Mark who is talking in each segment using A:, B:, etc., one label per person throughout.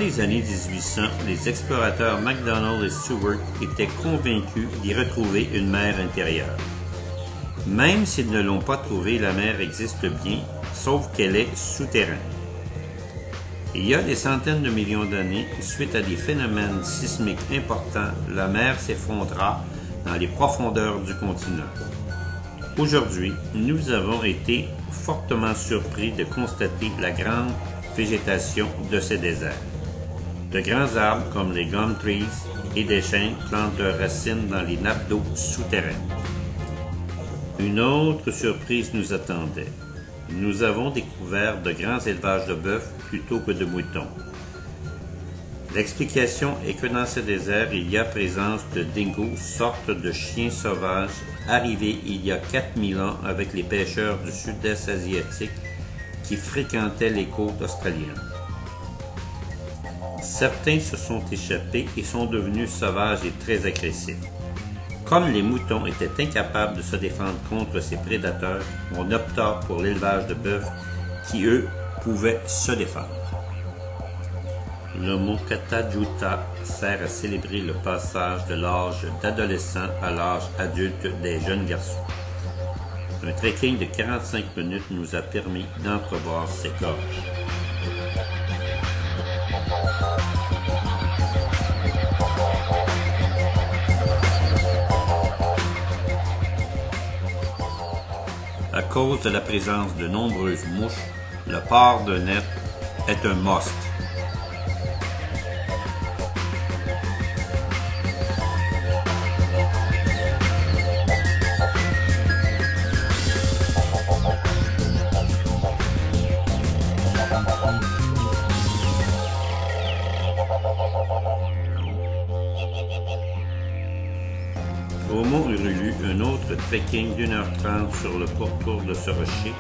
A: les années 1800, les explorateurs McDonald et Stewart étaient convaincus d'y retrouver une mer intérieure. Même s'ils ne l'ont pas trouvée, la mer existe bien, sauf qu'elle est souterraine. Il y a des centaines de millions d'années, suite à des phénomènes sismiques importants, la mer s'effondra dans les profondeurs du continent. Aujourd'hui, nous avons été fortement surpris de constater la grande végétation de ces déserts. De grands arbres comme les gum trees et des chênes plantent leurs racines dans les nappes d'eau souterraines. Une autre surprise nous attendait. Nous avons découvert de grands élevages de bœufs plutôt que de moutons. L'explication est que dans ce désert, il y a présence de dingos, sorte de chiens sauvages, arrivés il y a 4000 ans avec les pêcheurs du sud-est asiatique qui fréquentaient les côtes australiennes. Certains se sont échappés et sont devenus sauvages et très agressifs. Comme les moutons étaient incapables de se défendre contre ces prédateurs, on opta pour l'élevage de bœufs qui, eux, pouvaient se défendre. Le mot Kata-Djuta sert à célébrer le passage de l'âge d'adolescent à l'âge adulte des jeunes garçons. Un trekking de 45 minutes nous a permis d'entrevoir ces gorges. À cause de la présence de nombreuses mouches, le port de net est un must. Au Mont Urulu, un autre trekking d'1h30 sur le pourtour de ce rocher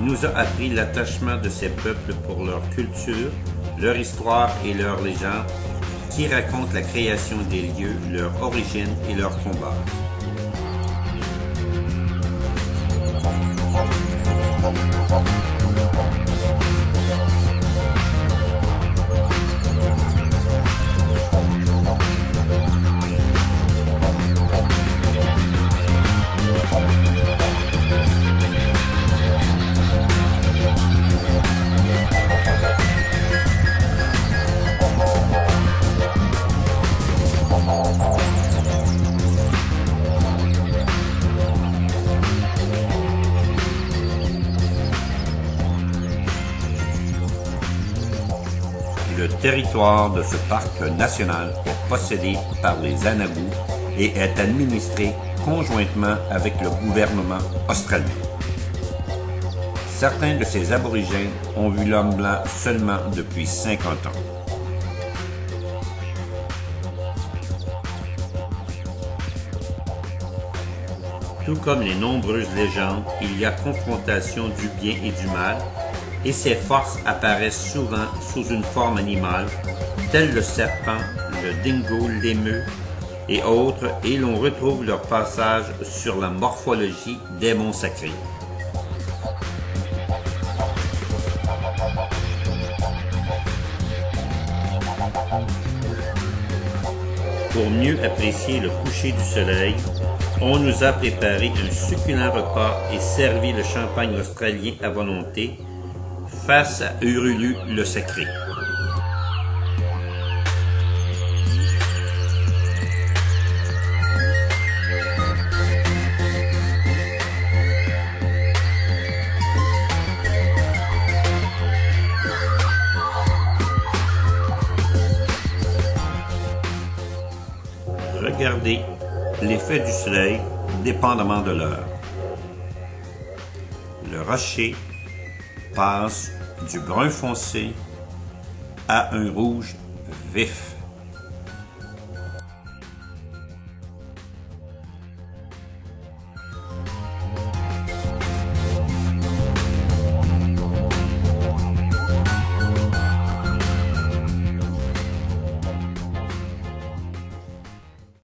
A: nous a appris l'attachement de ces peuples pour leur culture, leur histoire et leurs légendes qui racontent la création des lieux, leur origine et leur combat. Le territoire de ce parc national est possédé par les Anabous et est administré conjointement avec le gouvernement australien. Certains de ces aborigènes ont vu l'homme blanc seulement depuis 50 ans. Tout comme les nombreuses légendes, il y a confrontation du bien et du mal, et ces forces apparaissent souvent sous une forme animale, telle le serpent, le dingo, l'émeu et autres, et l'on retrouve leur passage sur la morphologie des monts sacrés. Pour mieux apprécier le coucher du soleil, on nous a préparé un succulent repas et servi le champagne australien à volonté, face à Urulu le Sacré. Regardez l'effet du soleil dépendamment de l'heure. Le rocher passe du brun foncé à un rouge vif.